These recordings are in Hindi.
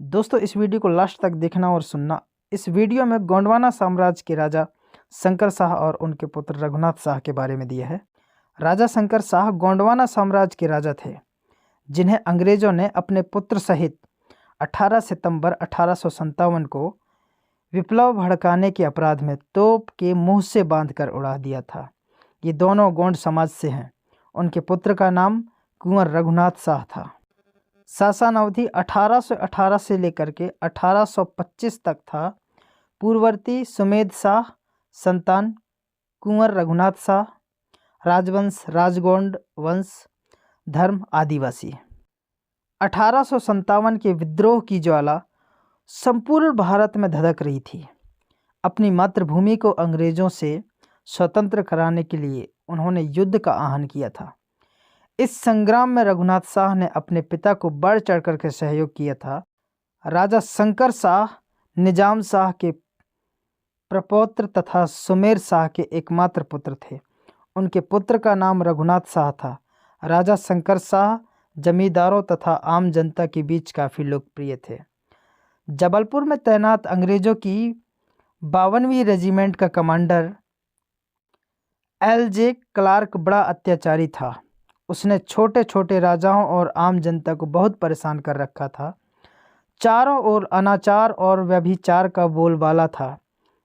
दोस्तों, इस वीडियो को लास्ट तक देखना और सुनना। इस वीडियो में गोंडवाना साम्राज्य के राजा शंकर शाह और उनके पुत्र रघुनाथ शाह के बारे में दिया है। राजा शंकर शाह गोंडवाना साम्राज्य के राजा थे, जिन्हें अंग्रेजों ने अपने पुत्र सहित 18 सितंबर 1857 को विप्लव भड़काने के अपराध में तोप के मुंह से बांधकर उड़ा दिया था। ये दोनों गोंड समाज से हैं। उनके पुत्र का नाम कुंवर रघुनाथ शाह था। शासन अवधि 1818 से लेकर के 1825 तक था। पूर्ववर्ती सुमेध शाह संतान कुंवर रघुनाथ शाह, राजवंश राजगोंड वंश, धर्म आदिवासी। 1857 के विद्रोह की ज्वाला संपूर्ण भारत में धधक रही थी। अपनी मातृभूमि को अंग्रेजों से स्वतंत्र कराने के लिए उन्होंने युद्ध का आह्वान किया था। इस संग्राम में रघुनाथ शाह ने अपने पिता को बढ़ चढ़कर के सहयोग किया था। राजा शंकर शाह निजाम शाह के प्रपौत्र तथा सुमेर शाह के एकमात्र पुत्र थे। उनके पुत्र का नाम रघुनाथ शाह था। राजा शंकर शाह जमींदारों तथा आम जनता के बीच काफ़ी लोकप्रिय थे। जबलपुर में तैनात अंग्रेजों की 52वीं रेजिमेंट का कमांडर LJ क्लार्क बड़ा अत्याचारी था। उसने छोटे छोटे राजाओं और आम जनता को बहुत परेशान कर रखा था। चारों ओर अनाचार और व्यभिचार का बोलबाला था।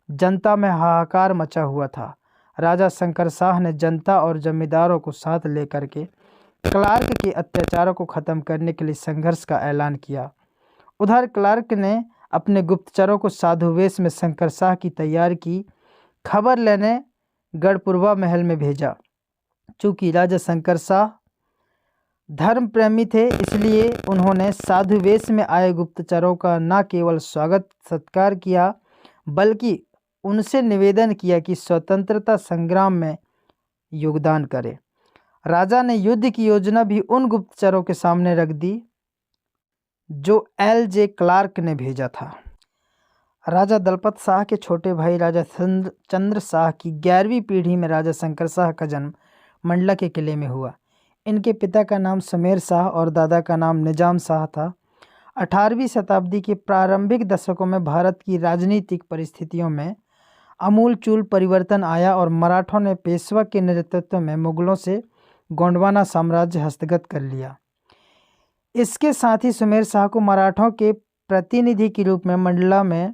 जनता में हाहाकार मचा हुआ था। राजा शंकर शाह ने जनता और जमींदारों को साथ लेकर के क्लार्क के अत्याचारों को ख़त्म करने के लिए संघर्ष का ऐलान किया। उधर क्लार्क ने अपने गुप्तचरों को साधु वेश में शंकर शाह की तैयार की खबर लेने गढ़पुरवा महल में भेजा। चूँकि राजा शंकर शाह धर्म प्रेमी थे, इसलिए उन्होंने साधु वेश में आए गुप्तचरों का न केवल स्वागत सत्कार किया, बल्कि उनसे निवेदन किया कि स्वतंत्रता संग्राम में योगदान करें। राजा ने युद्ध की योजना भी उन गुप्तचरों के सामने रख दी जो LJ क्लार्क ने भेजा था। राजा दलपत शाह के छोटे भाई राजा चंद्र शाह की 11वीं पीढ़ी में राजा शंकर शाह का जन्म मंडला के किले में हुआ। इनके पिता का नाम सुमेर शाह और दादा का नाम निजाम शाह था। 18वीं शताब्दी के प्रारंभिक दशकों में भारत की राजनीतिक परिस्थितियों में आमूलचूल परिवर्तन आया और मराठों ने पेशवा के नेतृत्व में मुगलों से गोंडवाना साम्राज्य हस्तगत कर लिया। इसके साथ ही सुमेर शाह को मराठों के प्रतिनिधि के रूप में मंडला में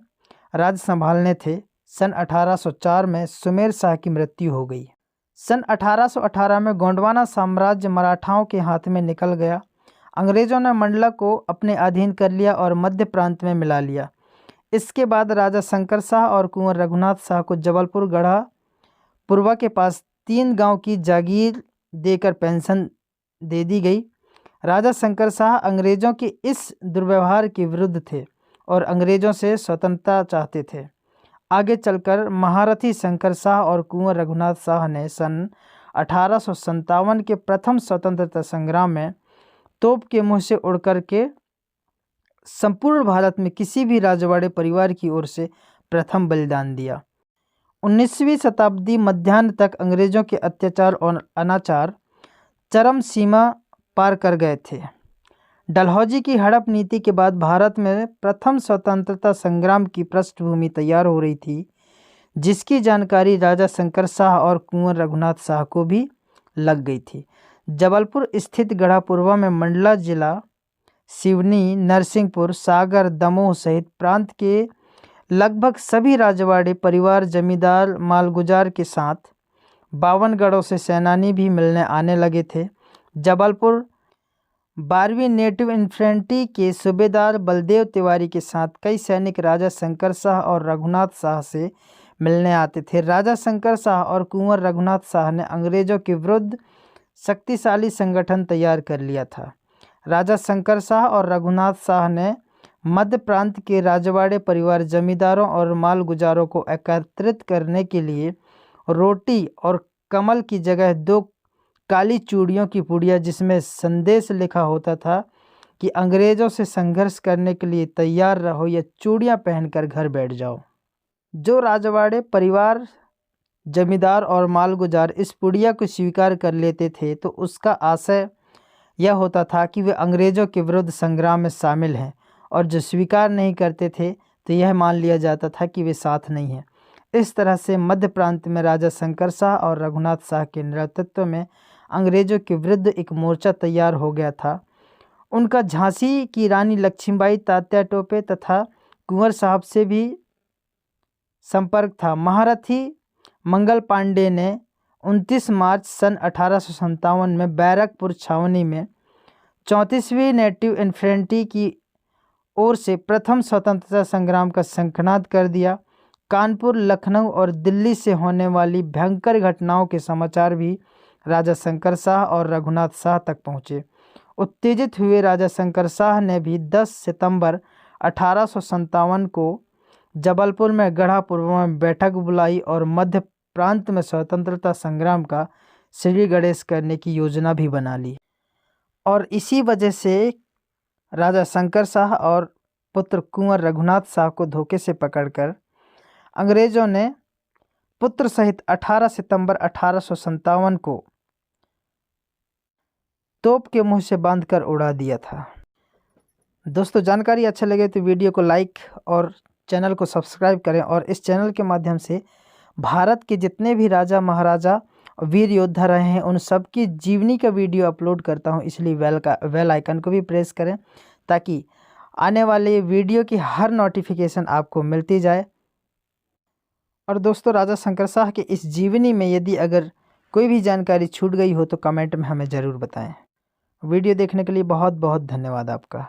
राज संभालने थे। सन 1804 में सुमेर शाह की मृत्यु हो गई। सन 1818 में गोंडवाना साम्राज्य मराठाओं के हाथ में निकल गया। अंग्रेजों ने मंडला को अपने अधीन कर लिया और मध्य प्रांत में मिला लिया। इसके बाद राजा शंकर शाह और कुंवर रघुनाथ शाह को जबलपुर गढ़ा पुरवा के पास 3 गांव की जागीर देकर पेंशन दे दी गई। राजा शंकर शाह अंग्रेजों के इस दुर्व्यवहार के विरुद्ध थे और अंग्रेजों से स्वतंत्रता चाहते थे। आगे चलकर महारथी शंकर शाह और कुंवर रघुनाथ शाह ने सन 1857 के प्रथम स्वतंत्रता संग्राम में तोप के मुंह से उड़कर के संपूर्ण भारत में किसी भी राजवाड़े परिवार की ओर से प्रथम बलिदान दिया। 19वीं शताब्दी मध्याह्न तक अंग्रेजों के अत्याचार और अनाचार चरम सीमा पार कर गए थे। डलहौजी की हड़प नीति के बाद भारत में प्रथम स्वतंत्रता संग्राम की पृष्ठभूमि तैयार हो रही थी, जिसकी जानकारी राजा शंकर शाह और कुंवर रघुनाथ शाह को भी लग गई थी। जबलपुर स्थित गढ़ापुरवा में मंडला जिला, सिवनी, नरसिंहपुर, सागर, दमोह सहित प्रांत के लगभग सभी राजवाड़े परिवार जमींदार मालगुजार के साथ 52 गढ़ों से सेनानी भी मिलने आने लगे थे। जबलपुर 12वीं नेटिव इन्फेंट्री के सूबेदार बलदेव तिवारी के साथ कई सैनिक राजा शंकर शाह और रघुनाथ शाह से मिलने आते थे। राजा शंकर शाह और कुंवर रघुनाथ शाह ने अंग्रेजों के विरुद्ध शक्तिशाली संगठन तैयार कर लिया था। राजा शंकर शाह और रघुनाथ शाह ने मध्य प्रांत के राजवाड़े परिवार जमींदारों और मालगुजारों को एकत्रित करने के लिए रोटी और कमल की जगह 2 काली चूड़ियों की पुड़िया, जिसमें संदेश लिखा होता था कि अंग्रेजों से संघर्ष करने के लिए तैयार रहो या चूड़ियाँ पहनकर घर बैठ जाओ। जो राजवाड़े परिवार जमींदार और मालगुजार इस पुड़िया को स्वीकार कर लेते थे तो उसका आशय यह होता था कि वे अंग्रेजों के विरुद्ध संग्राम में शामिल हैं और जो स्वीकार नहीं करते थे तो यह मान लिया जाता था कि वे साथ नहीं हैं। इस तरह से मध्य प्रांत में राजा शंकर शाह और रघुनाथ शाह के नेतृत्व में अंग्रेजों के विरुद्ध एक मोर्चा तैयार हो गया था। उनका झांसी की रानी लक्ष्मीबाई, तात्या टोपे तथा कुंवर साहब से भी संपर्क था। महारथी मंगल पांडे ने 29 मार्च सन 1857 में बैरकपुर छावनी में 34वीं नेटिव इन्फेंट्री की ओर से प्रथम स्वतंत्रता संग्राम का शंखनाद कर दिया। कानपुर, लखनऊ और दिल्ली से होने वाली भयंकर घटनाओं के समाचार भी राजा शंकर शाह और रघुनाथ शाह तक पहुँचे। उत्तेजित हुए राजा शंकर शाह ने भी 10 सितंबर 1857 को जबलपुर में गढ़ापूर्व में बैठक बुलाई और मध्य प्रांत में स्वतंत्रता संग्राम का श्री गणेश करने की योजना भी बना ली। और इसी वजह से राजा शंकर शाह और पुत्र कुंवर रघुनाथ शाह को धोखे से पकड़कर अंग्रेज़ों ने पुत्र सहित 18 सितंबर 1857 को तोप के मुंह से बांधकर उड़ा दिया था। दोस्तों, जानकारी अच्छा लगे तो वीडियो को लाइक और चैनल को सब्सक्राइब करें। और इस चैनल के माध्यम से भारत के जितने भी राजा महाराजा वीर योद्धा रहे हैं उन सब की जीवनी का वीडियो अपलोड करता हूं, इसलिए बेल आइकन को भी प्रेस करें ताकि आने वाले वीडियो की हर नोटिफिकेशन आपको मिलती जाए। और दोस्तों, राजा शंकर शाह के इस जीवनी में यदि अगर कोई भी जानकारी छूट गई हो तो कमेंट में हमें ज़रूर बताएं। वीडियो देखने के लिए बहुत बहुत धन्यवाद आपका।